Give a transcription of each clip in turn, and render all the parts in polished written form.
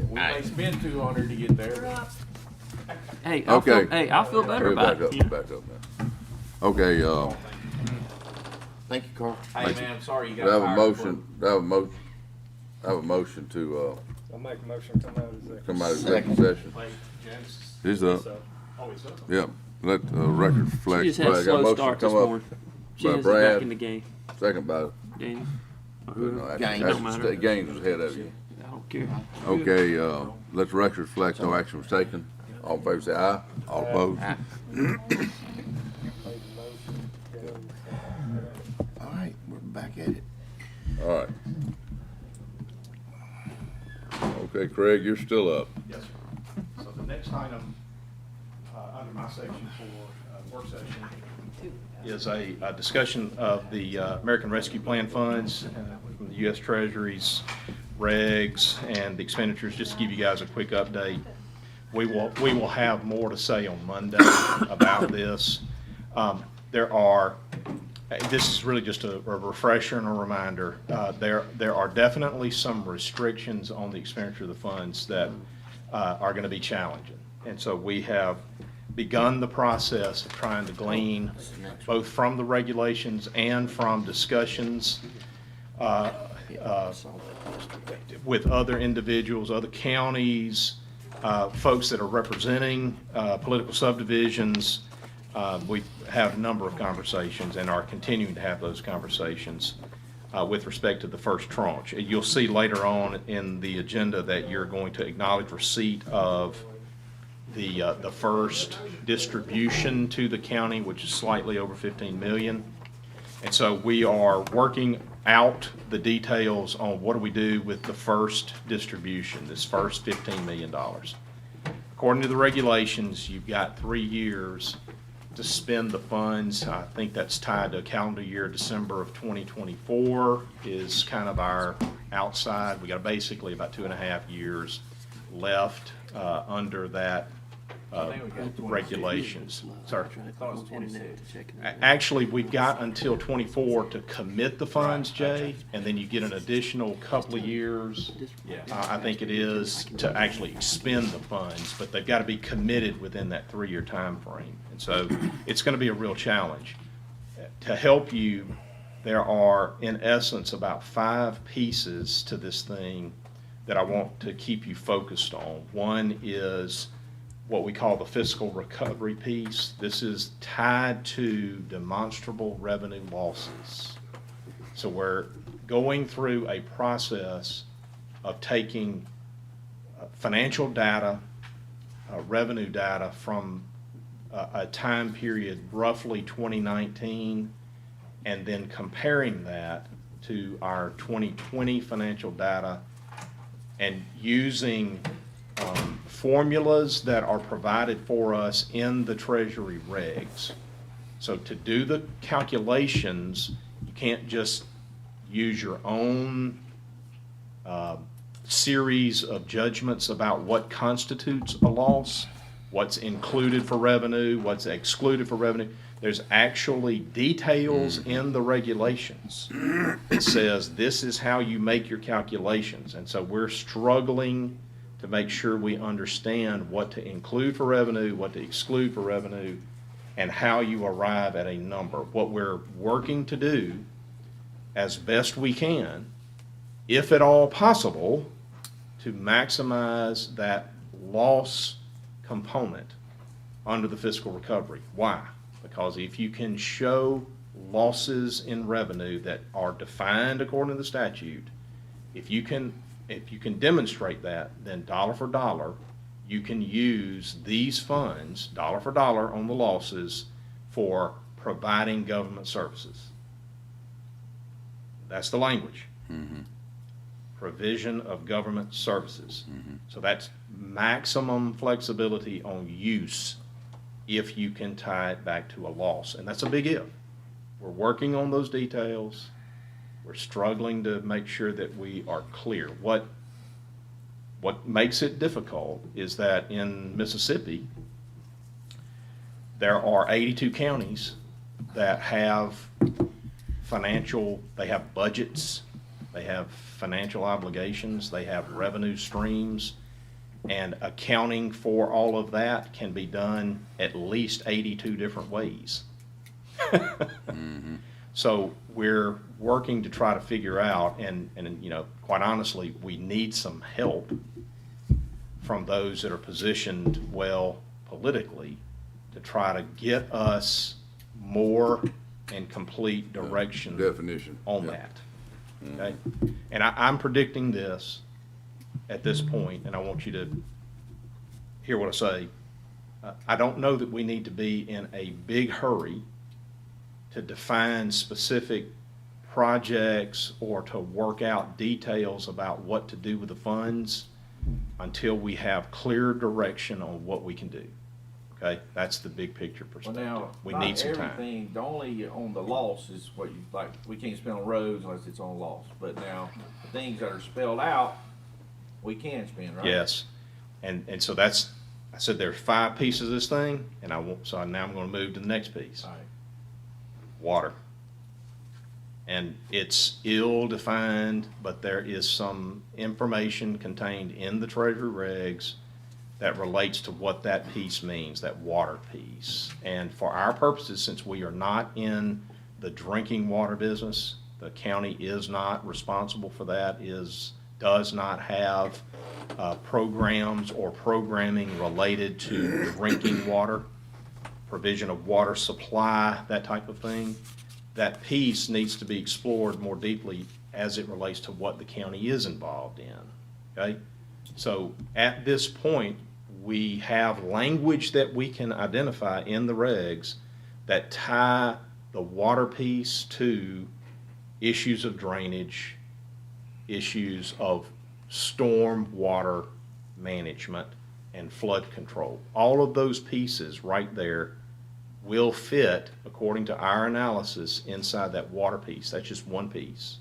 We may spend 200 to get there. Hey, Okay. I feel better We're about back it. up, back up now. Okay, Thank you, Carl. Hey, man, I'm sorry you do got I have a fired. motion, I have a motion to, I'll make a motion to come out of executive. come out of executive session. Wait, Janice. He's up. So, Oh, he's up. Yep, let the record She reflect. just had a Brad, got slow motion start to this come up morning. She by has it back Brad. in the game. Second by, Game. no, Gaines. Don't matter. Gaines was ahead of you. I don't care. Okay, let the record reflect no action was taken. All in favor say aye, all opposed. Aye. made the motion, goes, All right, we're back at it. All right. Okay, Craig, you're still up. Yes, sir. So the next item, under my section for work session is a discussion of the American Rescue Plan funds from the U.S. Treasury's regs and the expenditures, just to give you guys a quick update. We will have more to say on Monday about this. This is really just a refresher and a reminder. There are definitely some restrictions on the expenditure of the funds that are going to be challenging. And so we have begun the process of trying to glean both from the regulations and from discussions with other individuals, other counties, folks that are representing political subdivisions. We have a number of conversations and are continuing to have those conversations with respect to the first tranche. You'll see later on in the agenda that you're going to acknowledge receipt of the first distribution to the county, which is slightly over 15 million. And so we are working out the details on what do we do with the first distribution, this first $15 million. According to the regulations, you've got 3 years to spend the funds. I think that's tied to a calendar year. December of 2024 is kind of our outside. We got basically about 2.5 years left under that regulations. Sorry. Actually, we've got until 24 to commit the funds, Jay, and then you get an additional couple of years, I think it is, to actually expend the funds, but they've got to be committed within that 3-year time frame. And so it's going to be a real challenge. To help you, there are, in essence, about 5 pieces to this thing that I want to keep you focused on. One is what we call the fiscal recovery piece. This is tied to demonstrable revenue losses. So we're going through a process of taking financial data, revenue data from a time period roughly 2019, and then comparing that to our 2020 financial data and using formulas that are provided for us in the Treasury regs. So to do the calculations, you can't just use your own series of judgments about what constitutes a loss, what's included for revenue, what's excluded for revenue. There's actually details in the regulations that says this is how you make your calculations. And so we're struggling to make sure we understand what to include for revenue, what to exclude for revenue, and how you arrive at a number. What we're working to do as best we can, if at all possible, to maximize that loss component under the fiscal recovery. Why? Because if you can show losses in revenue that are defined according to the statute, if you can demonstrate that, then dollar for dollar, you can use these funds, dollar for dollar on the losses, for providing government services. That's the language. Mm-hmm. Provision of government services. Mm-hmm. So that's maximum flexibility on use if you can tie it back to a loss. And that's a big if. We're working on those details. We're struggling to make sure that we are clear. What makes it difficult is that in Mississippi, there are 82 counties that have they have budgets, they have financial obligations, they have revenue streams, And accounting for all of that can be done at least 82 different ways. So we're working to try to figure out, and you know, quite honestly, we need some help from those that are positioned well politically to try to get us more and complete direction Definition. on Yeah. that. Okay? And I'm predicting this at this point, and I want you to hear what I say. I don't know that we need to be in a big hurry to define specific projects or to work out details about what to do with the funds until we have clear direction on what we can do. Okay, that's the big picture Well, perspective. now, We not need some time. everything, the only on the loss is what you, like, we can't spend on roads unless it's on loss. But now, the things that are spelled out, we can spend, right? Yes, and so that's, I said there's 5 pieces of this thing, and so now I'm gonna move to the next piece. All right. Water. And it's ill-defined, but there is some information contained in the Treasury regs that relates to what that piece means, that water piece. And for our purposes, since we are not in the drinking water business, the county is not responsible for that, does not have programs or programming related to drinking water, provision of water supply, that type of thing. That piece needs to be explored more deeply as it relates to what the county is involved in, okay? So at this point, we have language that we can identify in the regs that tie the water piece to issues of drainage, issues of storm water management, and flood control. All of those pieces right there will fit, according to our analysis, inside that water piece. That's just one piece.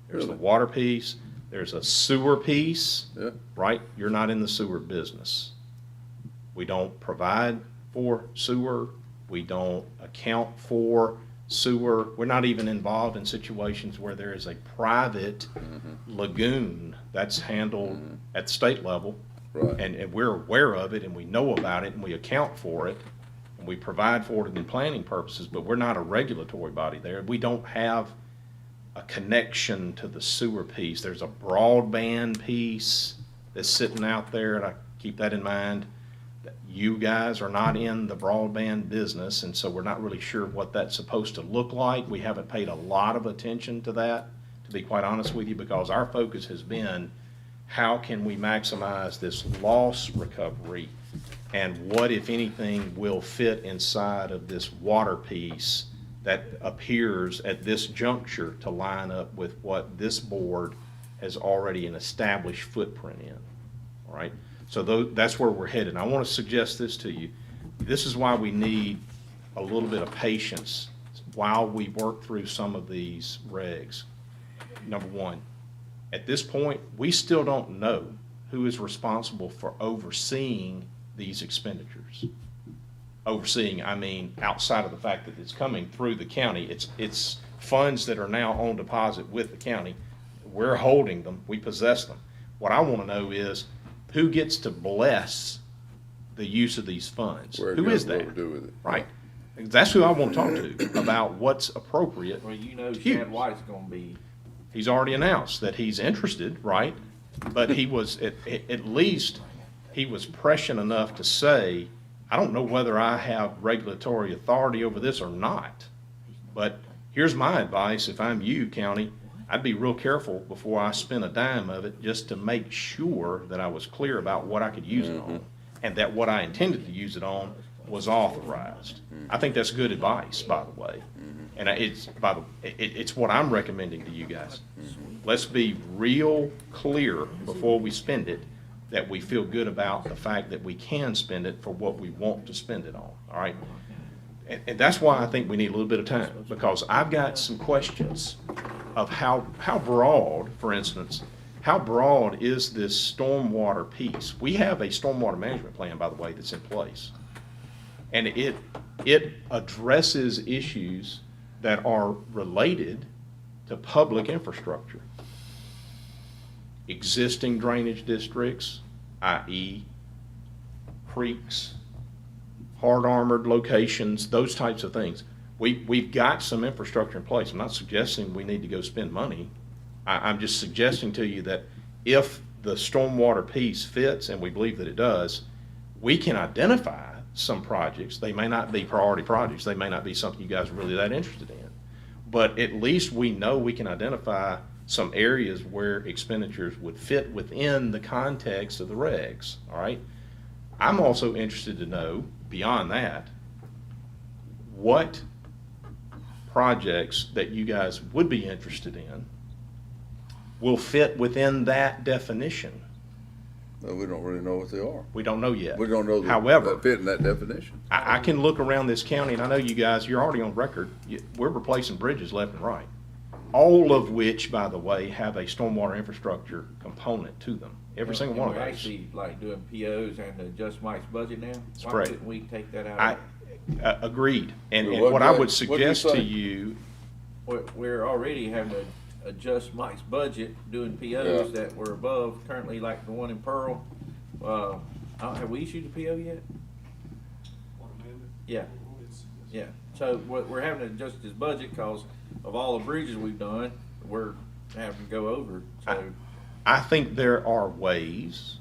There's the Really? water piece, there's a sewer piece, Yeah. right? You're not in the sewer business. We don't provide for sewer, we don't account for sewer. We're not even involved in situations where there is a private lagoon that's handled at state level. Right. And we're aware of it, and we know about it, and we account for it, and we provide for it in planning purposes, but we're not a regulatory body there. We don't have a connection to the sewer piece. There's a broadband piece that's sitting out there, and I keep that in mind. You guys are not in the broadband business, and so we're not really sure what that's supposed to look like. We haven't paid a lot of attention to that, to be quite honest with you, because our focus has been, how can we maximize this loss recovery, and what, if anything, will fit inside of this water piece that appears at this juncture to line up with what this board has already an established footprint in, all right? So that's where we're headed. I want to suggest this to you. This is why we need a little bit of patience while we work through some of these regs. Number one, at this point, we still don't know who is responsible for overseeing these expenditures. Overseeing, I mean, outside of the fact that it's coming through the county. It's funds that are now on deposit with the county. We're holding them, we possess them. What I want to know is, who gets to bless the use of these funds? Where it Who goes, is what that? we do with it. Right. That's who I want to talk to about what's appropriate. Well, you know Huge. Chad White's gonna be, He's already announced that he's interested, right? But he was, at least, he was prescient enough to say, I don't know whether I have regulatory authority over this or not. But here's my advice, if I'm you, county, I'd be real careful before I spend a dime of it, just to make sure that I was clear about what I could use it on, and that what I intended to use it on was authorized. I think that's good advice, by the way. And it's what I'm recommending to you guys. Let's be real clear before we spend it, that we feel good about the fact that we can spend it for what we want to spend it on, all right? And that's why I think we need a little bit of time, because I've got some questions of how broad, for instance, how broad is this stormwater piece? We have a stormwater management plan, by the way, that's in place. And it addresses issues that are related to public infrastructure. Existing drainage districts, i.e. creeks, hard armored locations, those types of things. We've got some infrastructure in place. I'm not suggesting we need to go spend money. I'm just suggesting to you that if the stormwater piece fits, and we believe that it does, we can identify some projects. They may not be priority projects. They may not be something you guys are really that interested in. But at least we know we can identify some areas where expenditures would fit within the context of the regs, all right? I'm also interested to know, beyond that, what projects that you guys would be interested in will fit within that definition. No, we don't really know what they are. We don't know yet. We don't know However, that fit in that definition. I can look around this county, and I know you guys, you're already on record, we're replacing bridges left and right. All of which, by the way, have a stormwater infrastructure component to them. Every single one of We're those. actually like doing POs and adjust Mike's budget now. That's Why correct. couldn't we take that out? I, agreed. And What, what I Jay? would What'd you suggest say? to you, We're already having to adjust Mike's budget, doing POs that were above currently, like the one in Pearl. Have we issued a PO yet? Yeah, yeah. So we're having to adjust his budget because of all the bridges we've done, we're having to go over, so. I think there are ways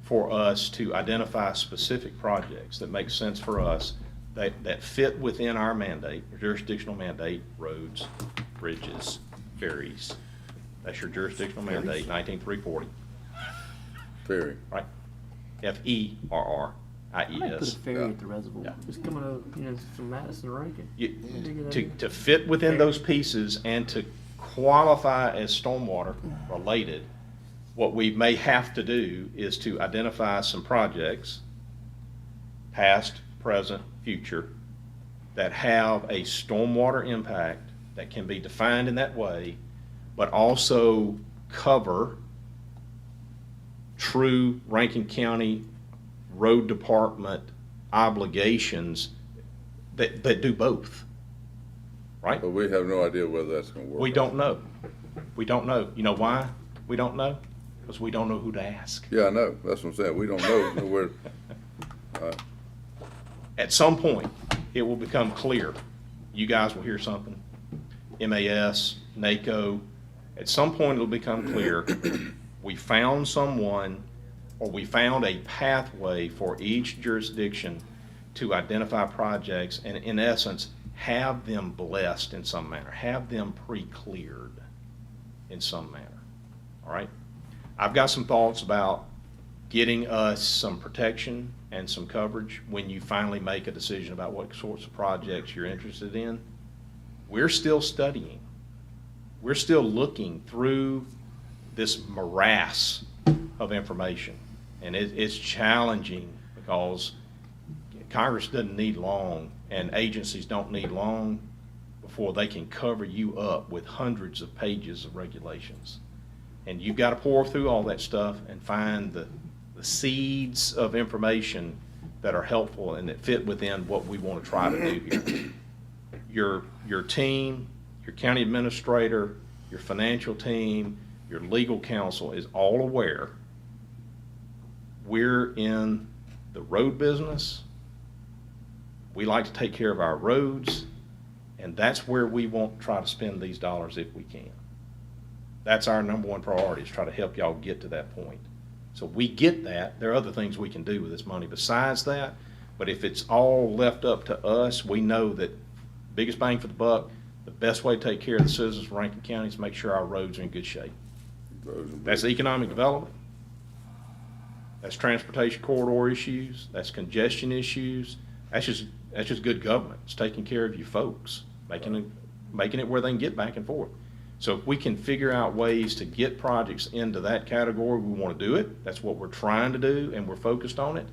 for us to identify specific projects that make sense for us, that fit within our mandate, jurisdictional mandate, roads, bridges, ferries. That's your jurisdictional mandate, 19340, Ferry. right? I might put a FERRIES. ferry at the reservoir. Yeah. Just coming up, from Madison to Rankin. To fit within those pieces and to qualify as stormwater related, what we may have to do is to identify some projects, past, present, future, that have a stormwater impact that can be defined in that way, but also cover true Rankin County Road Department obligations that do both, right? But we have no idea whether that's gonna work. We out. don't know. We don't know. You know why we don't know? Because we don't know who to ask. Yeah, I know. That's what I'm saying. We don't know where. At some point, it will become clear. You guys will hear something. MAS, NACO. At some point, it'll become clear. We found someone, or we found a pathway for each jurisdiction to identify projects and, in essence, have them blessed in some manner, have them pre-cleared in some manner. All right? I've got some thoughts about getting us some protection and some coverage when you finally make a decision about what sorts of projects you're interested in. We're still studying. We're still looking through this morass of information. And it's challenging because Congress doesn't need long and agencies don't need long before they can cover you up with hundreds of pages of regulations. And you've got to pour through all that stuff and find the seeds of information that are helpful and that fit within what we want to try to do here. Your team, your county administrator, your financial team, your legal counsel is all aware we're in the road business. We like to take care of our roads, and that's where we want to try to spend these dollars if we can. That's our number one priority, is try to help y'all get to that point. So we get that. There are other things we can do with this money besides that, but if it's all left up to us, we know that biggest bang for the buck, the best way to take care of the citizens of Rankin County is make sure our roads are in good shape. That's economic development. That's transportation corridor issues. That's congestion issues. That's just good government. It's taking care of you folks, making it where they can get back and forth. So if we can figure out ways to get projects into that category, we want to do it. That's what we're trying to do, and we're focused on it.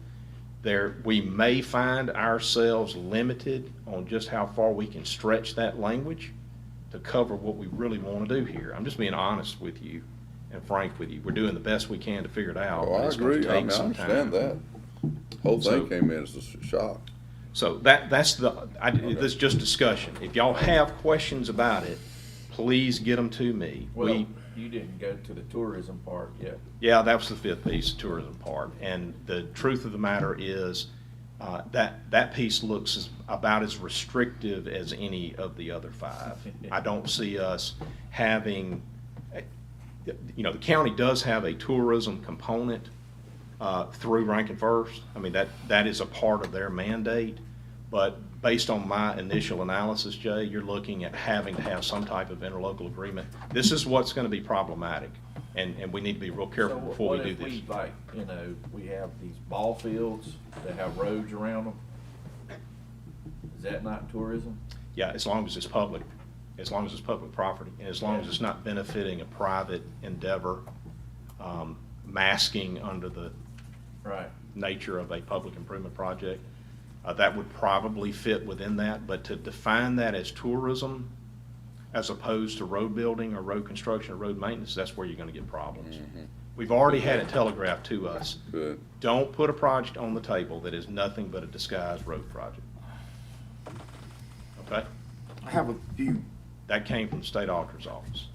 We may find ourselves limited on just how far we can stretch that language to cover what we really want to do here. I'm just being honest with you and frank with you. We're doing the best we can to figure it out. Oh, but I it's gonna agree. I take mean, I some understand time. that. Whole So- thing came in as a shock. So this is just discussion. If y'all have questions about it, please get them to me. Well, You didn't go to the tourism part yet. Yeah, that was the fifth piece, the tourism part. And the truth of the matter is, that piece looks about as restrictive as any of the other five. I don't see us having, the county does have a tourism component through Rankin First. I mean, that is a part of their mandate. But based on my initial analysis, Jay, you're looking at having to have some type of interlocal agreement. This is what's going to be problematic, and we need to be real careful So before we what do if this. we, like, we have these ball fields that have roads around them? Is that not tourism? Yeah, as long as it's public, as long as it's public property, and as long as it's not benefiting a private endeavor, masking under the Right. nature of a public improvement project, that would probably fit within that. But to define that as tourism, as opposed to road building or road construction or road maintenance, that's where you're gonna get problems. We've already had it telegraphed to us. Good. Don't put a project on the table that is nothing but a disguised road project. Okay? I have a few, That came from the state auditor's office.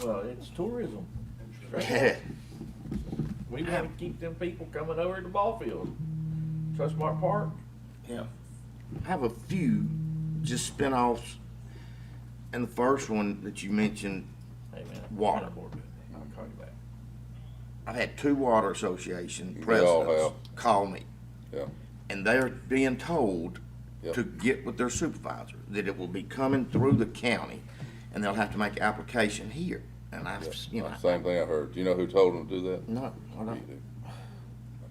Well, it's tourism. We have to keep them people coming over to the ball field. Trustmark Park? yeah, I have a few just spin-offs. And the first one that you mentioned, Hey, man. Water. I'll call you back. I've had two water association They all presidents have. call me, Yeah, and they're being told Yep. to get with their supervisor, that it will be coming through the county, and they'll have to make application here. And I've, same thing I heard. Do you know who told them to do that? No, I You don't. do. I'll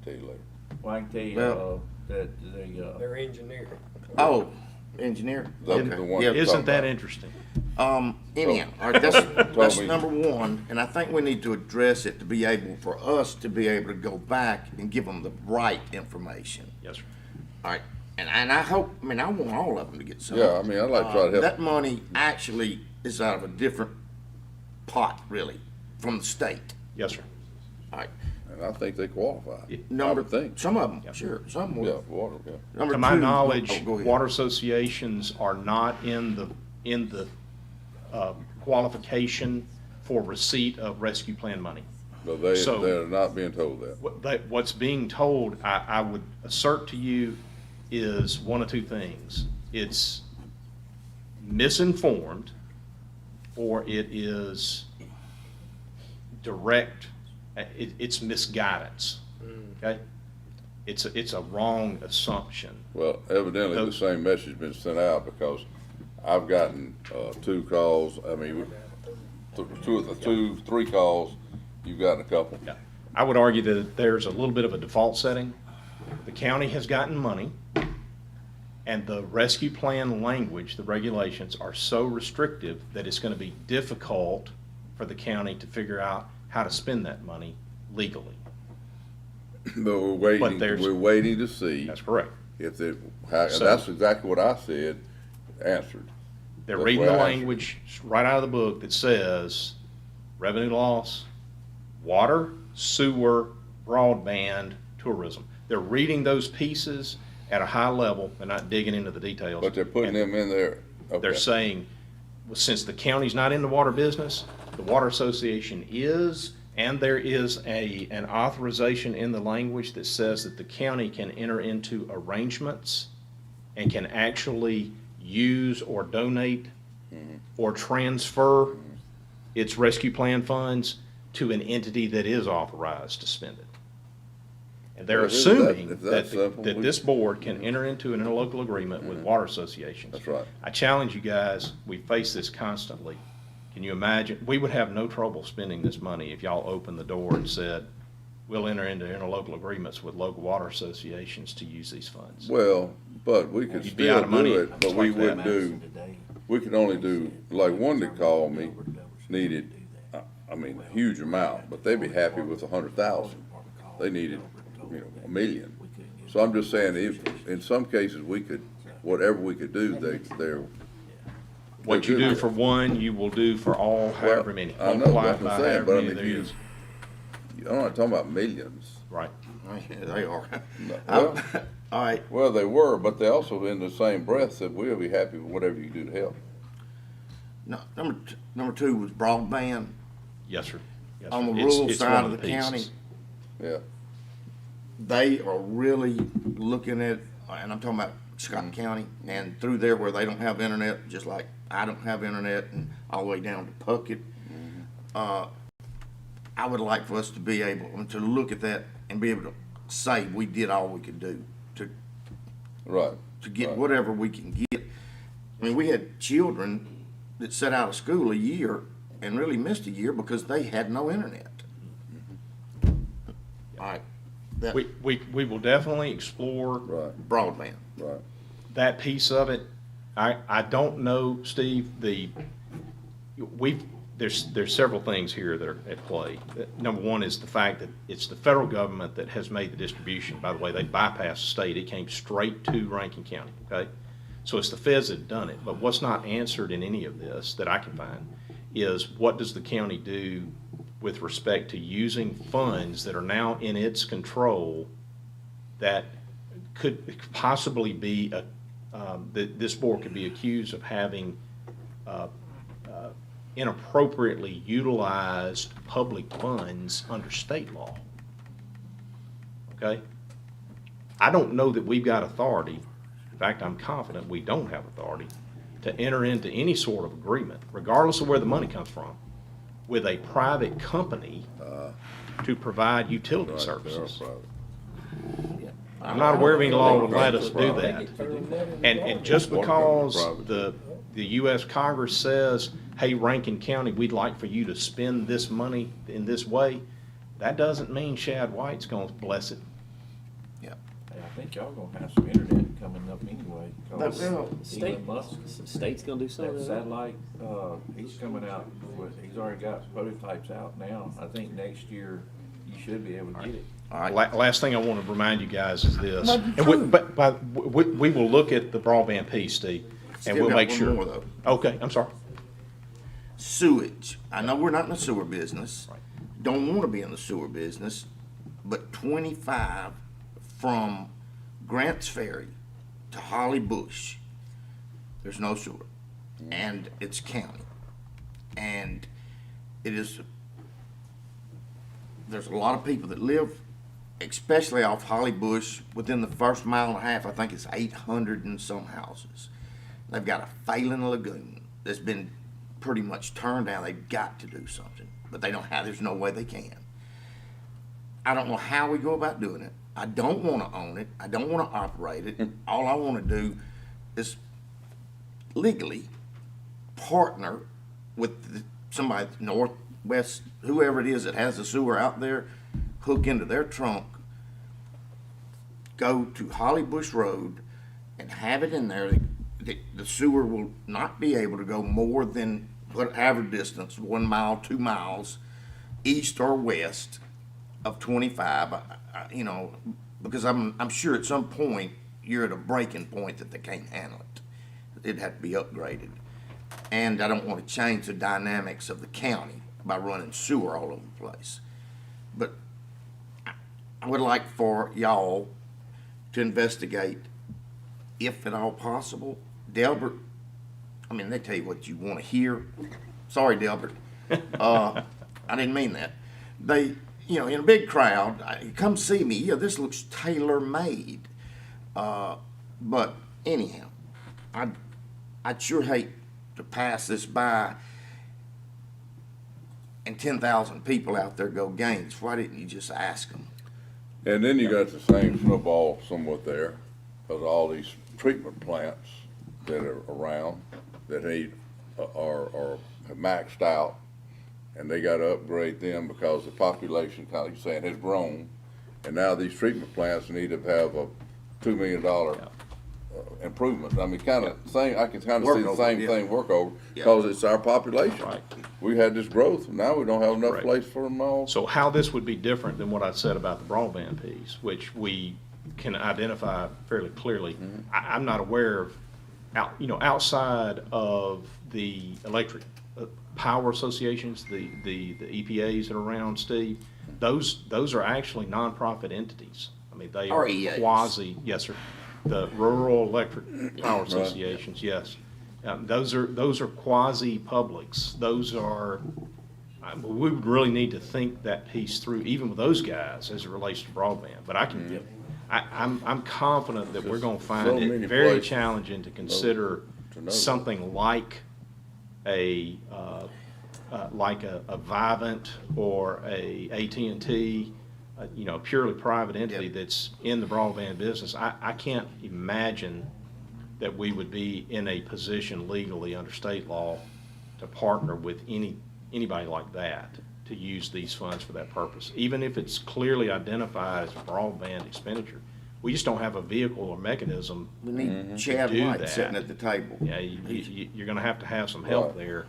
tell you later. Well, I can tell you, Well- that Their engineer. Oh, engineer? That was Okay. the one Yeah. you're Isn't talking that about. interesting? Anyhow, all right, that's me. number one, and I think we need to address it to be able, for us to be able to go back and give them the right information. Yes, sir. All right, and I hope, I mean, I want all of them to get some. Yeah, I mean, I'd like to try to help. That money actually is out of a different pot, really, from the state. Yes, sir. All right, And I think they qualify. I number, would think. some of them, sure, some Yeah, will. water, yeah. Number To my two- knowledge, oh, go ahead. water associations are not in the qualification for receipt of rescue plan money. But So- they're not being told that. What's being told, I would assert to you, is one of two things. It's misinformed, or it is direct, it's misguidance, okay? It's a wrong assumption. Well, evidently, the Those- same message been sent out because I've gotten, two calls, I mean, three calls, you've gotten a couple. Yeah. I would argue that there's a little bit of a default setting. The county has gotten money, and the rescue plan language, the regulations are so restrictive that it's gonna be difficult for the county to figure out how to spend that money legally. But there's- we're waiting to see That's correct. if it, So- that's exactly what I said, answered. They're That's reading the why I- language right out of the book that says revenue loss, water, sewer, broadband, tourism. They're reading those pieces at a high level. They're not digging into the details. But they're putting And them in there. They're Okay. saying, well, since the county's not in the water business, the water association is, and there is an authorization in the language that says that the county can enter into arrangements and can actually use or donate or transfer its rescue plan funds to an entity that is authorized to spend it. And they're Well, if that- assuming if that, that's simple, that we- this board can enter into an interlocal agreement with water associations. That's right. I challenge you guys, we face this constantly. Can you imagine, we would have no trouble spending this money if y'all opened the door and said, we'll enter into interlocal agreements with local water associations to use these funds. Well, but we could You'd be out still of money do it, but we like that. wouldn't do, we could only do, like one that called me needed, I mean, a huge amount, but they'd be happy with 100,000. They needed, $1 million. So I'm just saying, if, in some cases, we could, whatever we could do, they're. What you do for one, you will do for all, however many. I know, Multiply that's it what by I'm saying, however but I many mean, there if is. I'm not talking about millions. Right. Yeah, they are. No, well, All right, well, they were, but they also, in the same breath, said, we'll be happy with whatever you do to help. no, number two was broadband. Yes, sir. Yes, On sir. the It's- rural it's side one of the county, pieces. Yeah, they are really looking at, and I'm talking about Scott County, and through there where they don't have internet, just like I don't have internet, and all the way down to Puckett. I would like for us to be able to look at that and be able to say we did all we could do right. to get Right. whatever we can get. I mean, we had children that sat out of school a year and really missed a year because they had no internet. All right, that We will definitely explore Right, broadband. right. that piece of it. I don't know, Steve, there's several things here that are at play. Number one is the fact that it's the federal government that has made the distribution. By the way, they bypassed the state. It came straight to Rankin County, okay? So it's the feds that have done it. But what's not answered in any of this that I can find is what does the county do with respect to using funds that are now in its control that could possibly be, that this board could be accused of having inappropriately utilized public funds under state law. Okay? I don't know that we've got authority, in fact, I'm confident we don't have authority, to enter into any sort of agreement, regardless of where the money comes from, with a private company to provide utility Right, services. they're private. I'm not aware of any law that would let us do Private. that. And just because the U.S. Congress says, hey, Rankin County, we'd like for you to spend this money in this way, that doesn't mean Shad White's gonna bless it. Yeah. Hey, I think y'all gonna have some internet coming up anyway. 'Cause State, Elon Musk, state's gonna do some that of that. satellite, he's coming out with, he's already got prototypes out now. I think next year you should be able to get it. All right. Last thing I want to remind you guys is this, and we will look at the broadband piece, Steve, and Still we'll got make one sure. more, though. Okay, I'm sorry. Sewage. I know we're not in the sewer business. Right. Don't want to be in the sewer business, but 25 from Grants Ferry to Holly Bush, there's no sewer, and it's county, and it is. There's a lot of people that live, especially off Holly Bush, within the first mile and a half. I think it's 800 and some houses. They've got a failing lagoon that's been pretty much turned down. They've got to do something, but they don't have. There's no way they can. I don't know how we go about doing it. I don't want to own it. I don't want to operate it. All I want to do is legally partner with somebody northwest, whoever it is that has the sewer out there, hook into their trunk, go to Holly Bush Road, and have it in there. The sewer will not be able to go more than whatever distance, 1 mile, 2 miles, east or west of 25. You know, because I'm sure at some point you're at a breaking point that they can't handle it. It'd have to be upgraded, and I don't want to change the dynamics of the county by running sewer all over the place. But I would like for y'all to investigate, if at all possible. Delbert, I mean, they tell you what you want to hear. Sorry, Delbert. I didn't mean that. They, you know, in a big crowd, come see me. Yeah, this looks tailor-made. But anyhow, I'd sure hate to pass this by and 10,000 people out there go, Gaines, why didn't you just ask them? And then you got the same snowball somewhat there, of all these treatment plants that are around that are maxed out, and they gotta upgrade them because the population, kind of like you're saying, has grown. And now these treatment plants need to have a $2 million improvement. I mean, kinda same, I can kinda see the Work over, same yeah. thing work over, Yeah. because it's our population. Right. We had this growth, now we don't have enough Correct. place for them all. So how this would be different than what I said about the broadband piece, which we can identify fairly clearly. I'm not aware of, outside of the electric power associations, the EPAs that are around, Steve, those are actually nonprofit entities. I mean, they are REAs. quasi, yes, sir. The Rural Electric Power Associations, yes. Those are quasi-publics. Those are, we would really need to think that piece through, even with those guys, as it relates to broadband. But I'm confident that we're gonna So find many it very places challenging to consider to know. something like a Vivint or a AT&T, you know, a purely private entity Yep. that's in the broadband business. I can't imagine that we would be in a position legally under state law to partner with anybody like that to use these funds for that purpose, even if it's clearly identified as a broadband expenditure. We just don't have a vehicle or mechanism. We need Chad do White that. sitting at the table. Yeah, you're gonna have to have some help Right. there,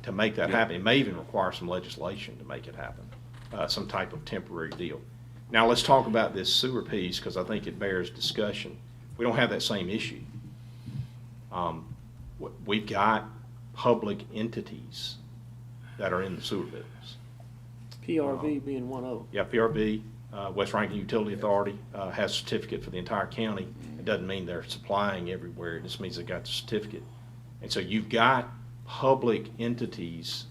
to make that happen. It may even require some legislation to make it happen, some type of temporary deal. Now, let's talk about this sewer piece, because I think it bears discussion. We don't have that same issue. We've got public entities that are in the sewer business. PRV being one of them. Yeah, PRB, West Rankin Utility Authority, has a certificate for the entire county. It doesn't mean they're supplying everywhere, it just means they got the certificate. And so you've got public entities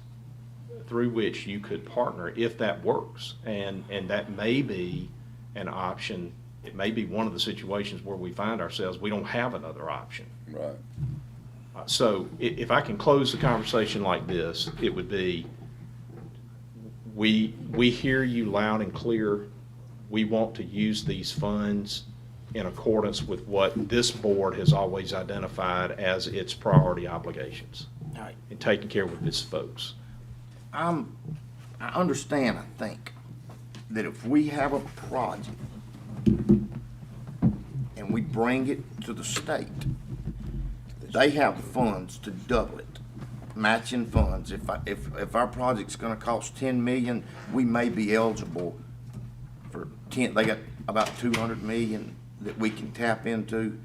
through which you could partner if that works. And that may be an option. It may be one of the situations where we find ourselves, we don't have another option. Right. So if I can close the conversation like this, it would be, we hear you loud and clear. We want to use these funds in accordance with what this board has always identified as its priority obligations All right. in taking care of its folks. I understand, I think, that if we have a project and we bring it to the state, they have funds to double it, matching funds. If our project's gonna cost 10 million, we may be eligible for 10, they got about 200 million that we can tap into,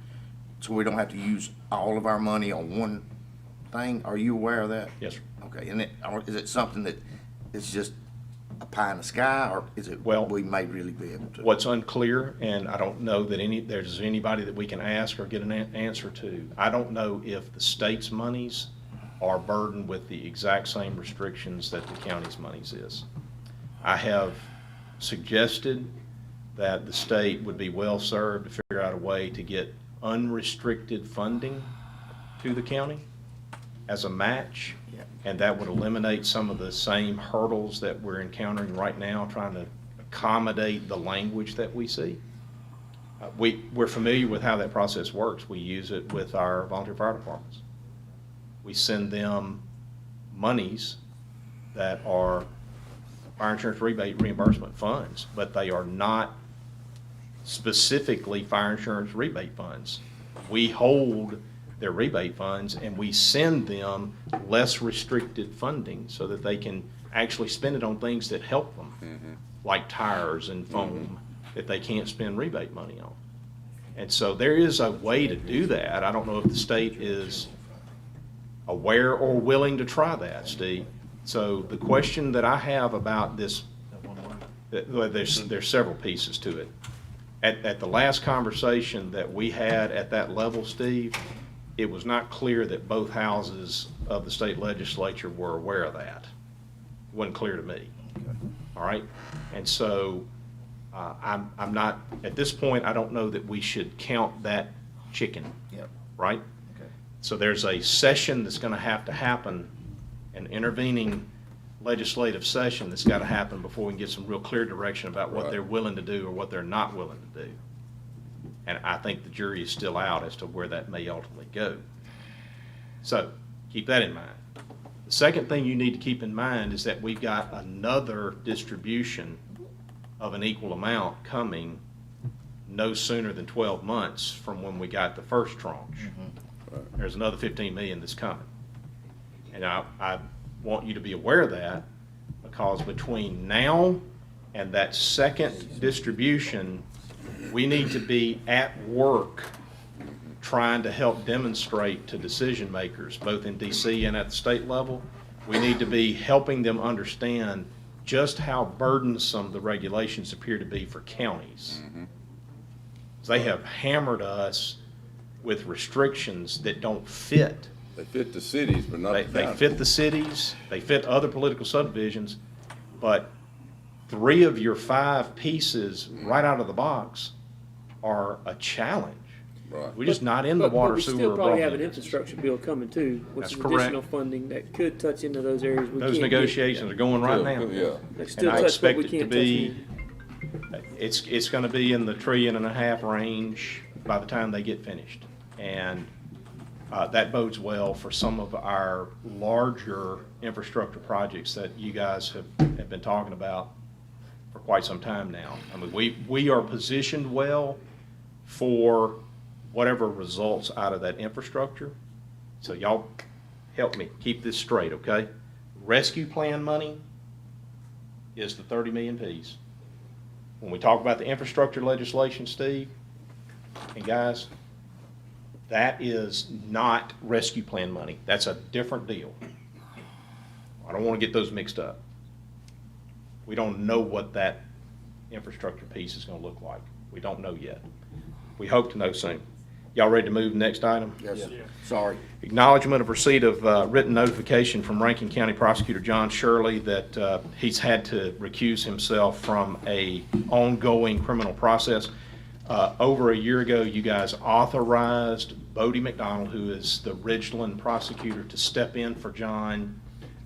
so we don't have to use all of our money on one thing. Are you aware of that? Yes, sir. Okay, and is it something that is just a pie in the sky, or is it, Well, we may really be able to? What's unclear, and I don't know that there's anybody that we can ask or get an answer to, I don't know if the state's monies are burdened with the exact same restrictions that the county's monies is. I have suggested that the state would be well-served to figure out a way to get unrestricted funding to the county as a match. Yeah. And that would eliminate some of the same hurdles that we're encountering right now, trying to accommodate the language that we see. We're familiar with how that process works. We use it with our volunteer fire departments. We send them monies that are fire insurance rebate reimbursement funds, but they are not specifically fire insurance rebate funds. We hold their rebate funds and we send them less restricted funding so that they can actually spend it on things that help them, like tires and foam that they can't spend rebate money on. And so there is a way to do that. I don't know if the state is aware or willing to try that, Steve. So the question that I have about this, well, there's several pieces to it. At the last conversation that we had at that level, Steve, it was not clear that both houses of the state legislature were aware of that. It wasn't clear to me. All right? And so I'm not, at this point, I don't know that we should count that chicken. Yep. Right? Okay. So there's a session that's going to happen, an intervening legislative session that's got to happen before we can get some real clear direction about what Right. they're willing to do or what they're not willing to do. And I think the jury is still out as to where that may ultimately go. So keep that in mind. The second thing you need to keep in mind is that we've got another distribution of an equal amount coming no sooner than 12 months from when we got the first tranche. There's another 15 million that's coming. And I want you to be aware of that, because between now and that second distribution, we need to be at work trying to help demonstrate to decision makers, both in DC and at the state level. We need to be helping them understand just how burdensome the regulations appear to be for counties. They have hammered us with restrictions that don't fit They fit the cities, but not the They county. fit the cities, they fit other political subdivisions, but 3 of your 5 pieces right out of the box are a challenge. Right. We're just not in the But water, we sewer, still or probably have an broadband. infrastructure bill coming too, which That's is correct. additional funding that could touch into those areas we can't Those get. negotiations are going right now. Yeah. That still And I touch what expect we it to can't touch be, in. it's gonna be in the $1.5 trillion range by the time they get finished. And, that bodes well for some of our larger infrastructure projects that you guys have been talking about for quite some time now. I mean, we are positioned well for whatever results out of that infrastructure. So y'all help me keep this straight, okay? Rescue plan money is the 30 million piece. When we talk about the infrastructure legislation, Steve, and guys, that is not rescue plan money. That's a different deal. I don't want to get those mixed up. We don't know what that infrastructure piece is going to look like. We don't know yet. We hope to know soon. Y'all ready to move to the next item? Yes, sorry. Acknowledgement of receipt of written notification from Rankin County Prosecutor John Shirley that he's had to recuse himself from a ongoing criminal process. Over a year ago, you guys authorized Bodie McDonald, who is the Ridgeland prosecutor, to step in for John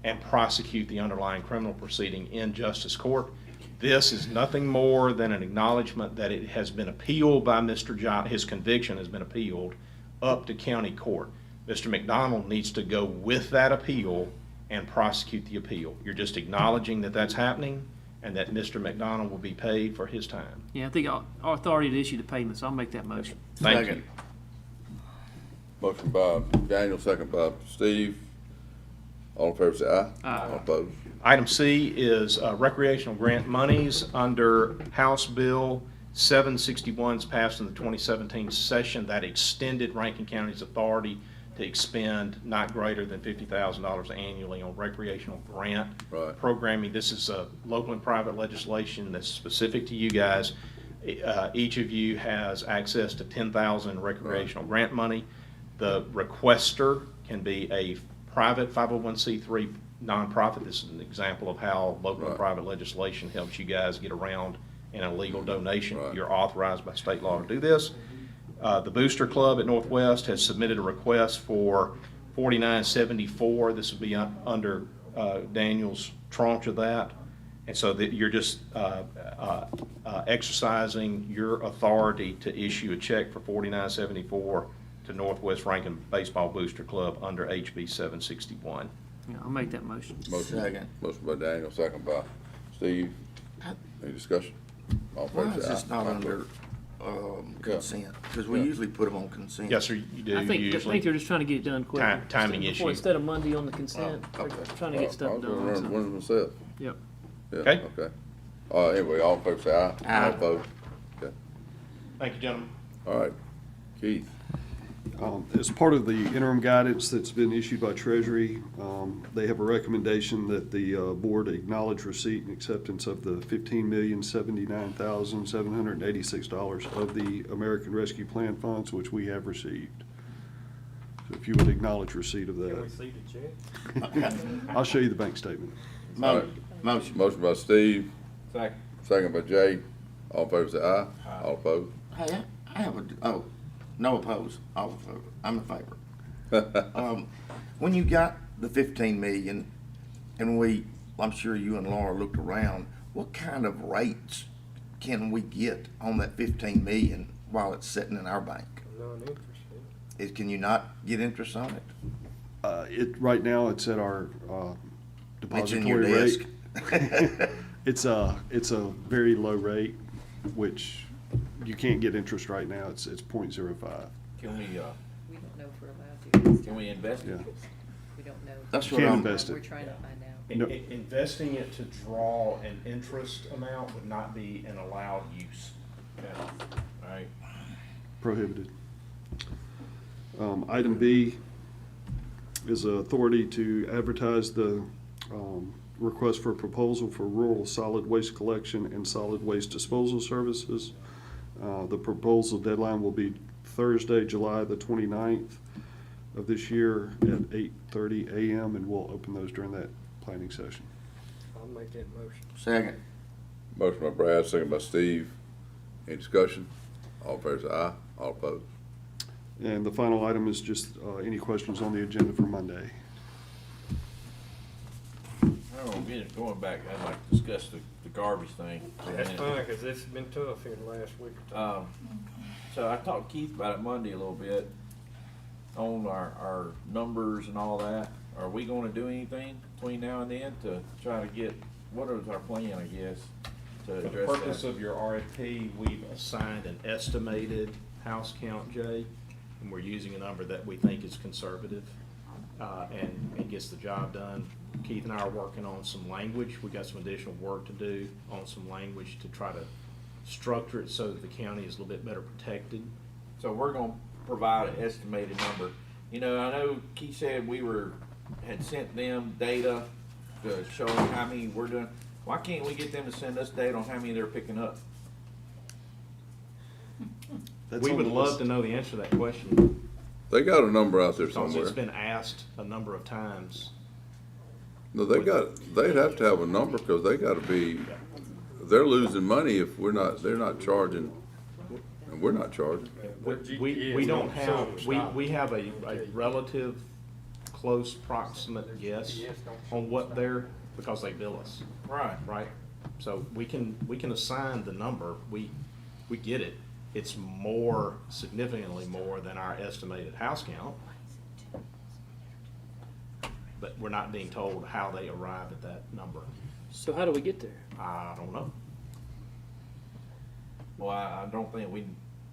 and prosecute the underlying criminal proceeding in justice court. This is nothing more than an acknowledgement that it has been appealed by Mr. John, his conviction has been appealed up to county court. Mr. McDonald needs to go with that appeal and prosecute the appeal. You're just acknowledging that that's happening and that Mr. McDonald will be paid for his time. Yeah, I think our authority to issue the payments, I'll make that motion. Thank you. Second. Motion by Daniel, second by Steve. All in favor say aye. Aye. All opposed? Item C is recreational grant monies under House Bill 761's passed in the 2017 session that extended Rankin County's authority to expend not greater than $50,000 annually on recreational grant Right. programming. This is local and private legislation that's specific to you guys. Each of you has access to $10,000 recreational grant money. The requester can be a private 501c3 nonprofit. This is an example of how local and Right. private legislation helps you guys get around an illegal donation. Right. You're authorized by state law to do this. The Booster Club at Northwest has submitted a request for $49.74. This would be under Daniel's tranche of that. And so that you're just exercising your authority to issue a check for $49.74 to Northwest Rankin Baseball Booster Club under HB 761. Yeah, I'll make that motion. Second. Motion by Daniel, second by Steve. Any discussion? All in favor Why is say this aye. not under, consent? Because we Yeah. usually put them on consent. Yes, sir, you do I think usually. they're just trying to get it done quicker. Timing Before- issue. Instead of Monday on the consent, Oh, they're okay. trying to get stuff I was gonna done. run so- one myself. Yep. Yeah, Okay. okay. Anyway, all in favor say aye. Aye. All opposed? Okay. Thank you, gentlemen. All right. Keith? As part of the interim guidance that's been issued by Treasury, they have a recommendation that the board acknowledge receipt and acceptance of the $15,079,786 of the American Rescue Plan funds, which we have received. So if you would acknowledge receipt of Can we that, see the check? I'll show you the bank statement. Motion. Motion by Steve, Second. second by Jay. All in favor say aye. All opposed? Hey, I have no opposed. I'm in favor. When you got the 15 million, and I'm sure you and Laura looked around, what kind of rates can we get on that 15 million while it's sitting in our bank? Non-interest. Can you not get interest on it? Right now, it's at our It's in your depository desk. rate. It's a very low rate, which you can't get interest right now. It's 0.05. Can we, We don't know if we're allowed to. at this can we time. invest it? Yeah. We don't know. That's what Can't I'm. invest it. We're trying to find out. No. Investing it to draw an interest amount would not be an allowed use. Okay. All right. Prohibited. Item B is authority to advertise the request for proposal for rural solid waste collection and solid waste disposal services. The proposal deadline will be Thursday, July the 29th. of this year at 8:30 a.m., and we'll open those during that planning session. I'll make that motion. Second. Motion by Brad, second by Steve. Any discussion? All in favor say aye. All opposed? And the final item is just any questions on the agenda for Monday. I don't get it going back, I'd like to discuss the garbage thing. for a That's minute. fine, cause it's been tough here the last week or two. So I talked to Keith about it Monday a little bit on our numbers and all that. Are we gonna do anything between now and then to try to get, what is our plan, I guess, to For the address purpose that? of your RFP, we've assigned an estimated house count, Jay, and we're using a number that we think is conservative, and gets the job done. Keith and I are working on some language. We got some additional work to do on some language to try to structure it so that the county is a little bit better protected. So we're gonna provide an estimated number. You know, I know Keith said had sent them data to show them how many we're doing. Why can't we get them to send us data on how many they're picking up? That's We on would the love list. to know the answer to that question, They got a number out there because somewhere. it's been asked a number of times. No, they'd have to have a number, cause they gotta be, they're losing money if they're not charging, and we're not charging. We don't have, we have a relative close proximate guess on what they're, because they bill us, Right. right? So we can assign the number, we get it. It's more, significantly more than our estimated house count. But we're not being told how they arrive at that number. So how do we get there? I don't know. Well, I don't think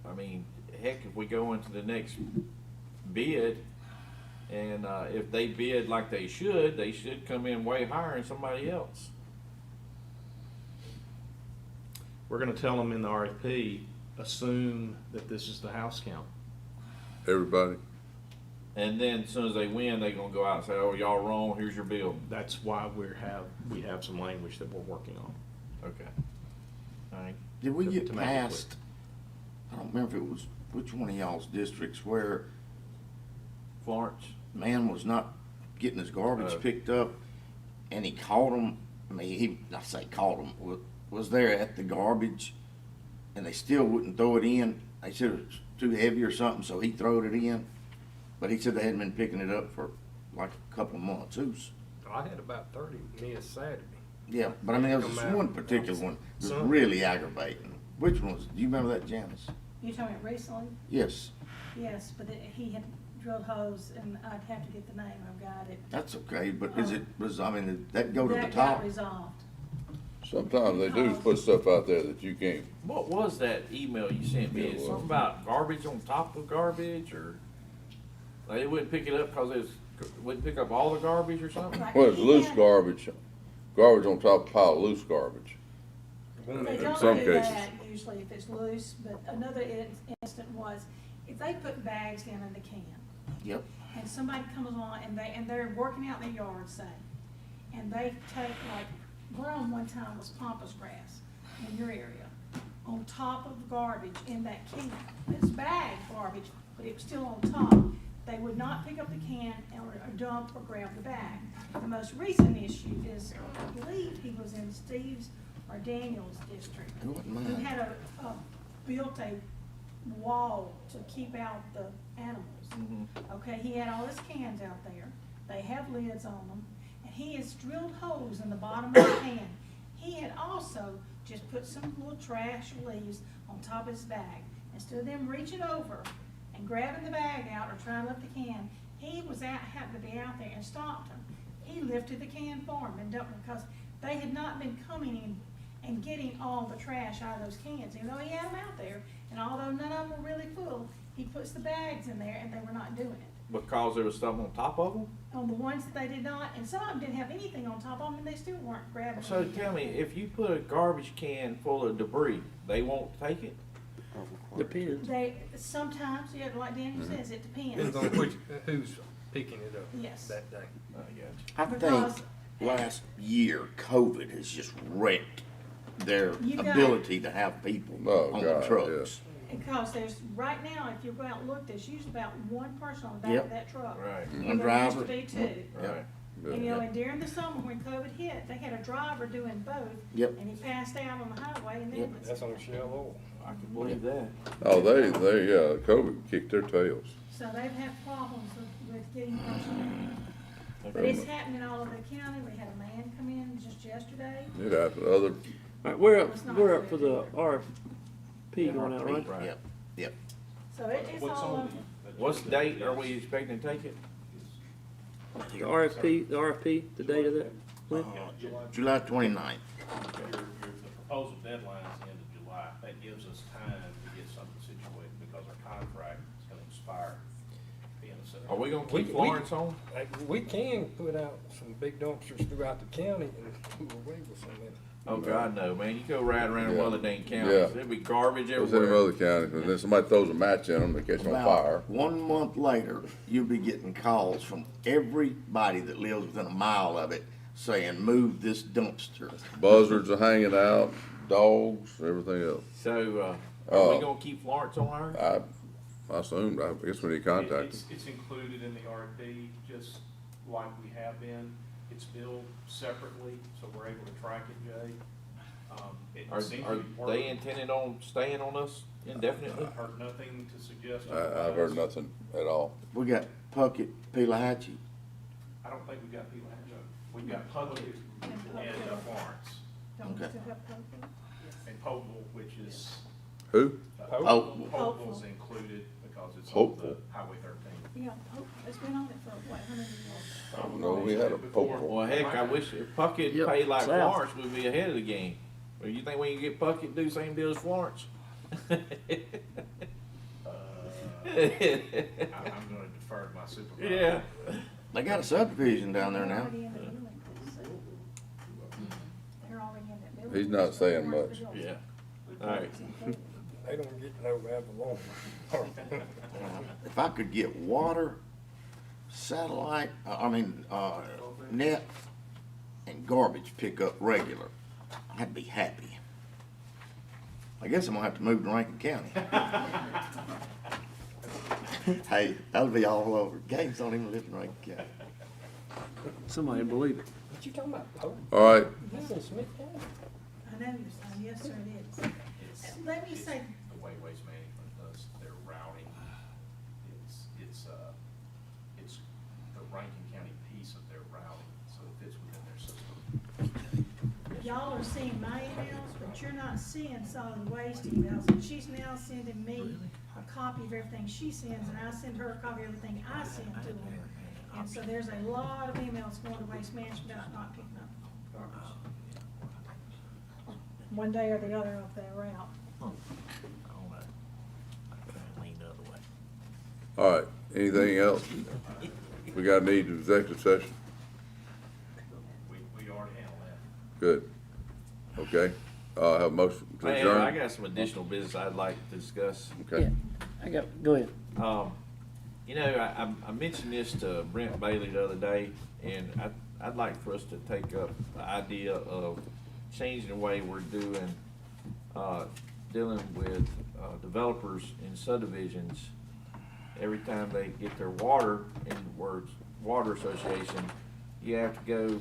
I mean, heck, if we go into the next bid, and, if they bid like they should come in way higher than somebody else. We're gonna tell them in the RFP, assume that this is the house count. Everybody, And then as soon as they win, they gonna go out and say, oh, y'all wrong, here's your bill. That's why we have some language that we're working on. Okay. All right. Did we get To make it quick. past, I don't remember if it was, which one of y'all's districts where Florence? man was not getting his garbage picked up and he caught him, I say caught him, was there at the garbage and they still wouldn't throw it in. They said it was too heavy or something, so he throwed it in. But he said they hadn't been picking it up for like a couple of months. I had about 30 missed Saturday. Yeah, but I mean, there was Come this out. one particular one that was Some. really aggravating. Which one was, do you remember that, Janice? You talking about recently? Yes, Yes, but he had drilled holes, and I'd have to get the name, I've got it. that's okay, but did that go to the That top? got resolved. sometimes they do put stuff out there that you can't, What was that email you sent me? Yeah, It's well- something about garbage on top of garbage, or like they wouldn't pick it up because wouldn't pick up all the garbage or something? Right. well, it's loose garbage on top of a pile of loose garbage. They In don't some do cases. that usually if it's loose, but another instant was, if they put bags down in the can, Yep, and somebody comes along and they're working out in their yard, say, and they take like, grown one time was pampas grass in your area, on top of the garbage in that can. It's bagged garbage, but it was still on top. They would not pick up the can or dump or grab the bag. The most recent issue is, I believe he was in Steve's or Daniel's district. it wasn't Who mine. had built a wall to keep out the animals. Okay, he had all his cans out there, they have lids on them, and he has drilled holes in the bottom of the can. He had also just put some little trash or leaves on top of his bag. Instead of them reaching over and grabbing the bag out or trying to lift the can, he was happened to be out there and stopped them. He lifted the can for him and dumped them, because they had not been coming in and getting all the trash out of those cans, even though he had them out there. And although none of them were really full, he puts the bags in there and they were not doing it. Because there was stuff on top of them? On the ones that they did not, and some of them didn't have anything on top of them, and they still weren't grabbing. So anything. tell me, if you put a garbage can full of debris, they won't take it? Depends. They, sometimes, yeah, like Daniel says, it Depends depends. on who's picking it up Yes. that day. I got you. I think Because- last year, COVID has just wrecked their You got- ability to have people Oh, on God, the trucks. Because there's, right now, if you go out and look, there's usually about one person on the back Yep. of that truck. Right, One And there used driver. to be two. right. And, you know, and during the summer when COVID hit, they had a driver doing both. Yep. And he passed out on the highway and Yep. then. That's on Shell Oil. I can believe that. Oh, yeah, COVID kicked their tails. So they've had problems with getting personnel. But it's happening all over the county. We had a man come in just yesterday. It happened, other, All right, we're up, It's not we're up for good. the RFP going out, right? Right. Yep, yep. So it's all over. What's the date are we expecting to take it? The RFP, the date of that? When? July 29th. The proposal deadline is the end of July. That gives us time to get something situated because our contract is gonna expire at the end of September. Are we gonna We- keep we- Florence on? We can put out some big dumpsters throughout the county and do away with some of it. Oh, God, no, man, you go right around Yeah. other dang counties, Yeah. there'd be garbage it was in everywhere. another county, and then somebody throws a match in them, they catch on About fire. 1 month later, you'll be getting calls from everybody that lives within a mile of it saying, move this dumpster. Buzzards are hanging out, dogs, everything else. So, are we Uh, gonna keep Florence on ours? I assumed, I guess we need to contact them. It's included in the RFP, just like we have been. It's billed separately, so we're able to track it, Jay. It Are seems to be they working. intending on staying on us indefinitely? I've heard nothing to suggest. I've heard otherwise. nothing at all. We got Puckett, Pelahatchie. I don't think we've got people, we've got Puckett and Florence Don't we Okay. still have Pope? and Popeville, which is, Who? Oh. Popeville's included because it's on the Hopeful. Highway 13. Yeah, Pope, it's been on it for what, 100 years? I don't know, we had a Popeville. Well, heck, I wish if Puckett Yep, paid like south. Florence, we'd be ahead of the game. Well, you think we can get Puckett to do the same deal as Florence? I'm gonna defer to my supervisor. Yeah. They got a subdivision down there now. They're already in the building, so. They're already in that building. He's not saying much. Yeah. All right. They don't get no Avalon. If I could get water, satellite, net, and garbage pickup regular, I'd be happy. I guess I'm gonna have to move to Rankin County. Hey, that'll be all over. Games don't even live in Rankin County. Somebody believe it. What you talking about, Pope? All right, This is Smith County. I know you're saying, yes, sir, it is. Let me say, The way Waste Management does their routing, it's the Rankin County piece of their routing, so it fits within their system. y'all are seeing my emails, but you're not seeing solid waste emails. And she's now sending me a copy of everything she sends, and I send her a copy of everything I send to her. And so there's a lot of emails going to Waste Management about not picking up garbage. One day or the other of their route. all right, anything else? We got a need to executive session? We already handled that. Good. Okay, have a motion to Man, I adjourn? got some additional business I'd like to discuss. Okay, Go ahead. You know, I mentioned this to Brent Bailey the other day, and I'd like for us to take up the idea of changing the way we're doing, dealing with, developers in subdivisions. Every time they get their water, in the words, water association, you have to go,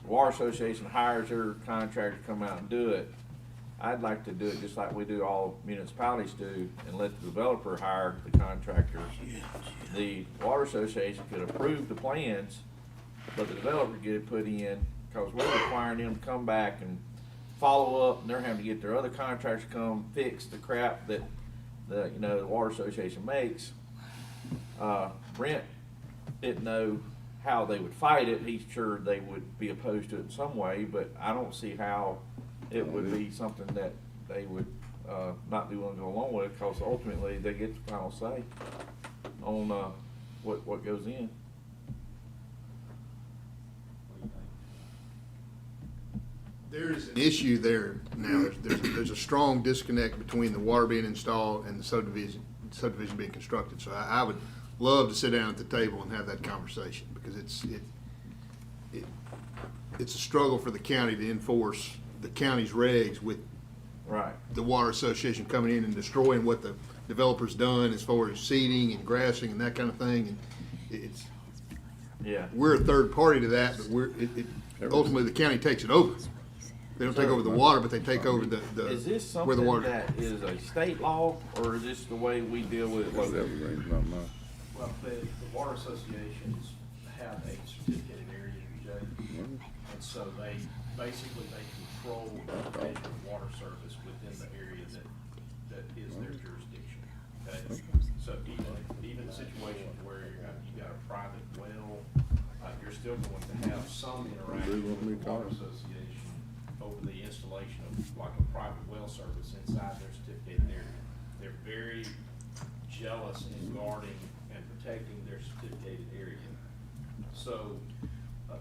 water association hires their contractor to come out and do it. I'd like to do it just like we do all municipalities do, and let the developer hire the contractor. The water association could approve the plans, but the developer get it put in, cause we're requiring them to come back and follow up, and they're having to get their other contractors to come fix the crap that the water association makes. Brent didn't know how they would fight it. He's sure they would be opposed to it in some way, but I don't see how it would be something that they would, not be willing to go along with, cause ultimately they get the final say on, what goes in. There's an issue there now. There's a strong disconnect between the water being installed and the subdivision being constructed. So I would love to sit down at the table and have that conversation, because it's a struggle for the county to enforce the county's regs with Right. the water association coming in and destroying what the developer's done as far as seeding and grassing and that kind of thing. And it's, Yeah. we're a third party to that, but ultimately the county takes it over. They don't take over the water, but they take over the Is this where the something water. that is a state law, or is this the way we deal with it It's locally? evergreen's not mine. Well, the water associations have a certificated area, Jay, and so they control the edge of water service within the area that is their jurisdiction, okay? So even the situation where you got a private well, you're still going to have some interaction with the water association over the installation of like a private well service inside their certificated area. They're very jealous in guarding and protecting their certificated area. So,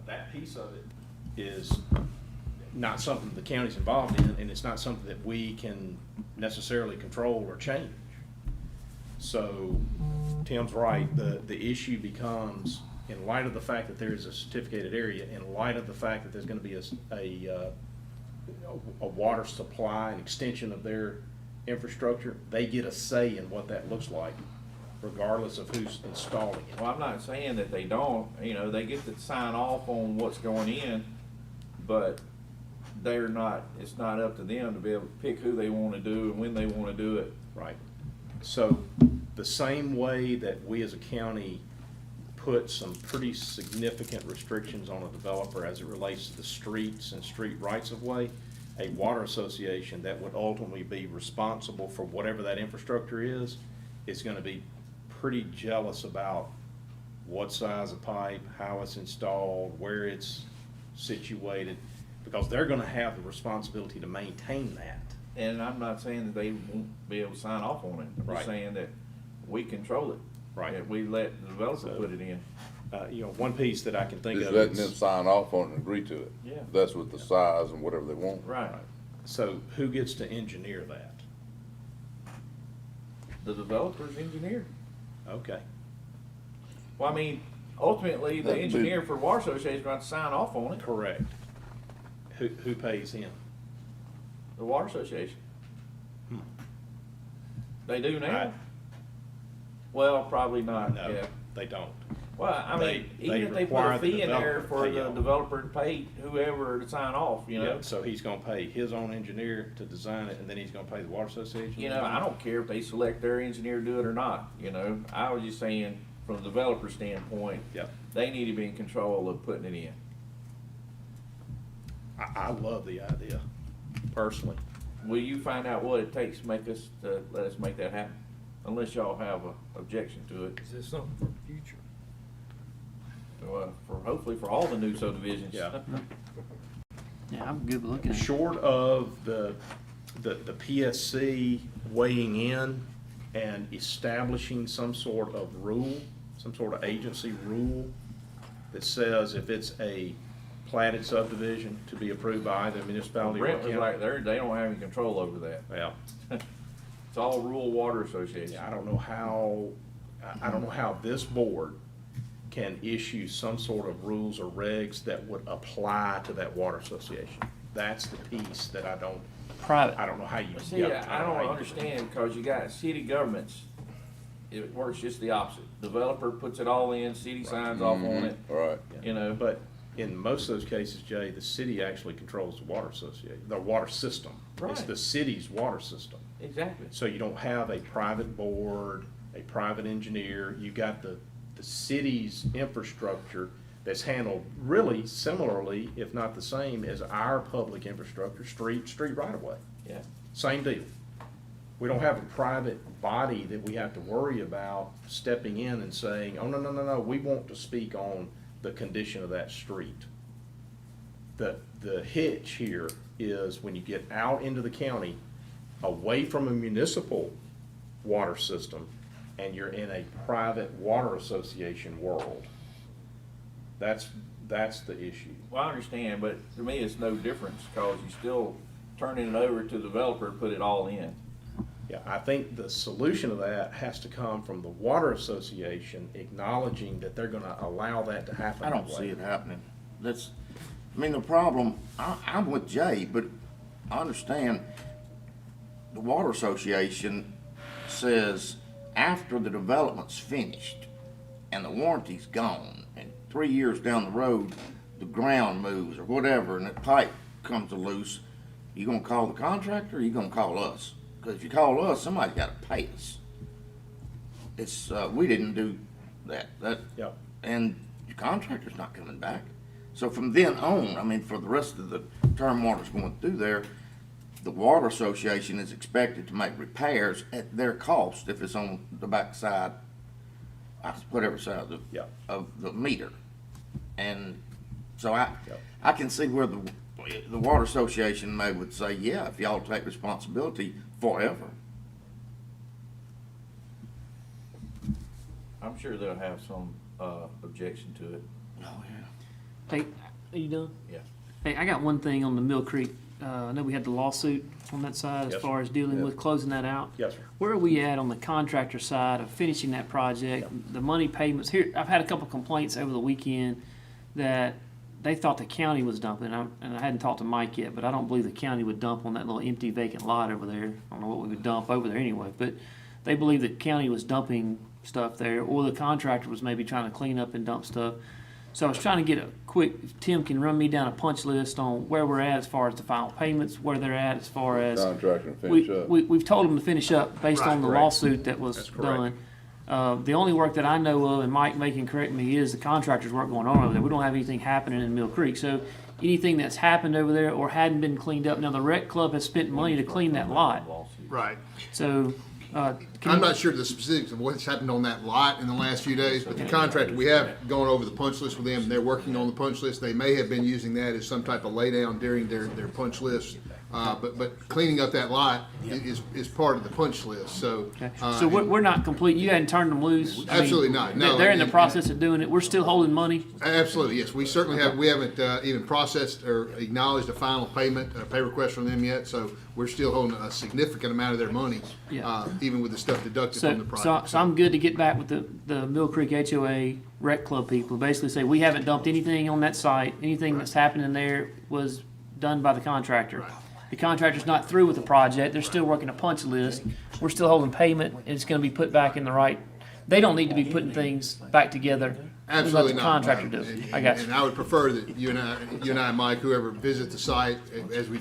that piece of it is not something the county's involved in, and it's not something that we can necessarily control or change. So, Tim's right, the issue becomes, in light of the fact that there is a certificated area, in light of the fact that there's gonna be a water supply, an extension of their infrastructure, they get a say in what that looks like, regardless of who's installing it. Well, I'm not saying that they don't, they get to sign off on what's going in, but it's not up to them to be able to pick who they wanna do and when they wanna do it. Right. So, the same way that we as a county put some pretty significant restrictions on a developer as it relates to the streets and street rights of way, a water association that would ultimately be responsible for whatever that infrastructure is gonna be pretty jealous about what size of pipe, how it's installed, where it's situated, because they're gonna have the responsibility to maintain that. And I'm not saying that they won't be able to sign off on it. I'm Right. just saying that we control it. Right. That we let the developer So- put it in. One piece that I can think Just of letting is. them sign off on it and agree to it. Yeah. That's with the size and whatever they want. Right. So who gets to engineer that? The developer's engineer. Okay. Well, I mean, ultimately, the That'd be- engineer for water association is going to sign off on it, Correct. Who pays him? the water association. Hmm. They do now. Right. Well, probably not, No, yeah. they don't. Well, I mean, They even if they put require a the fee in there developer to for pay the on it. developer to pay whoever to sign off, Yeah, so he's gonna pay his own engineer to design it, and then he's gonna pay the water association? I don't care if they select their engineer to do it or not, I was just saying, from the developer standpoint, Yep. they need to be in control of putting it in. I love the idea, personally. Will you find out what it takes to let us make that happen? Unless y'all have a objection to it, Is this something for the future? hopefully for all the new subdivisions. Yeah. Yeah, I'm good with looking at it. Short of the PSC weighing in and establishing some sort of rule, some sort of agency rule that says if it's a platted subdivision to be approved by either municipality or Brent was county. like, they don't have any control over that. Yeah, It's all rural water association. yeah, I don't know how this board can issue some sort of rules or regs that would apply to that water association. That's the piece that I don't know how you. See, yeah, I know don't how you- understand, because you got city governments, it works just the opposite. Developer puts it all in, city signs off on it, All right. but, But in most of those cases, Jay, the city actually controls the water association, the water system. It's Right. the city's water system. exactly. So you don't have a private board, a private engineer. You got the city's infrastructure that's handled really similarly, if not the same, as our public infrastructure, street right of way. Yeah. Same deal. We don't have a private body that we have to worry about stepping in and saying, oh, no, we want to speak on the condition of that street. The hitch here is when you get out into the county, away from a municipal water system, and you're in a private water association world. That's the issue. Well, I understand, but to me, it's no difference, because you're still turning it over to the developer to put it all in. Yeah, I think the solution to that has to come from the water association acknowledging that they're gonna allow that to happen. I don't that way. see it happening. The problem, I'm with Jay, but I understand the Water Association says after the development's finished and the warranty's gone, and 3 years down the road, the ground moves or whatever, and the pipe comes loose, you gonna call the contractor or you gonna call us? Because if you call us, somebody's gotta pay us. It's, we didn't do that, Yep. and the contractor's not coming back. So from then on, I mean, for the rest of the term water's going through there, the Water Association is expected to make repairs at their cost if it's on the backside, whatever side of the, Yep. of the meter. And so I Yep. can see where the Water Association may would say, yeah, if y'all take responsibility forever. I'm sure they'll have some, objection to it. Oh, yeah. Hey, are you done? Yeah. Hey, I got one thing on the Mill Creek. I know we had the lawsuit on that side as Yes, far as dealing with closing that out. Yes, sir. Where are we at on the contractor side of finishing that project? The money payments here, I've had a couple complaints over the weekend that they thought the county was dumping, and I hadn't talked to Mike yet, but I don't believe the county would dump on that little empty vacant lot over there. I don't know what we would dump over there anyway, but they believe the county was dumping stuff there, or the contractor was maybe trying to clean up and dump stuff. So I was trying to get a quick, if Tim can run me down a punch list on where we're at as far as the final payments, where they're at as far as. Contractor and finish up. We've told them to finish up based on the Correct. lawsuit that was That's correct. done. The only work that I know of, and Mike may can correct me, is the contractor's work going on over there. We don't have anything happening in Mill Creek. So anything that's happened over there or hadn't been cleaned up, now the rec club has spent money to clean that lot. Right. So, can I'm you- not sure the specifics of what's happened on that lot in the last few days, but the contractor, we have gone over the punch list with them, and they're working on the punch list. They may have been using that as some type of laydown during their punch list. But cleaning up that lot is part of the punch list, so. Okay. So we're not complete, you hadn't turned them loose? I mean, Absolutely not, no. They're in the And- process of doing it, we're still holding money? Absolutely, yes. We certainly have, we haven't even processed or acknowledged a final payment, pay request from them yet, so we're still holding a significant amount of their money, Yeah. even with the stuff deducted from the project. So I'm good to get back with the Mill Creek HOA rec club people, basically say, we haven't dumped anything on that site, anything that's happening there was done by the contractor. Right. The contractor's not through with the project, they're still working a punch list, we're still holding payment, and it's gonna be put back in the right, they don't need to be putting things back together. Absolutely Let the not. contractor do it. I got you. And I would prefer that you and I, Mike, whoever visit the site as we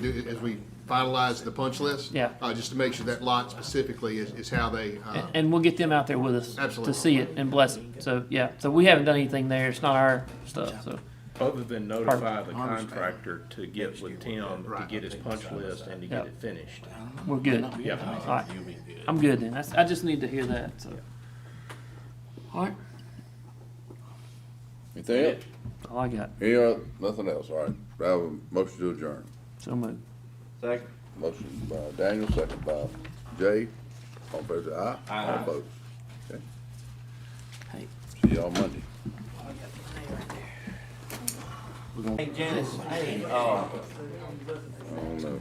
finalize the punch list. Yeah. Just to make sure that lot specifically is how they, And we'll get them out there with us Absolutely. to see it and bless it. So, yeah, so we haven't done anything there, it's not our stuff, so. Other than notify the contractor to get with Tim to Right. get his punch list and to Yeah. get it finished. We're good. Yeah. All right. I'm good then. I just need to hear that, so. All right, Anything else? all I got. Nothing else, all right. I have a motion to adjourn. So moved. Second. Motion by Daniel, second by Jay. All in favor, say aye. Aye. All opposed. Okay. Hey. See y'all Monday. Hey, Janice, hey, I don't know.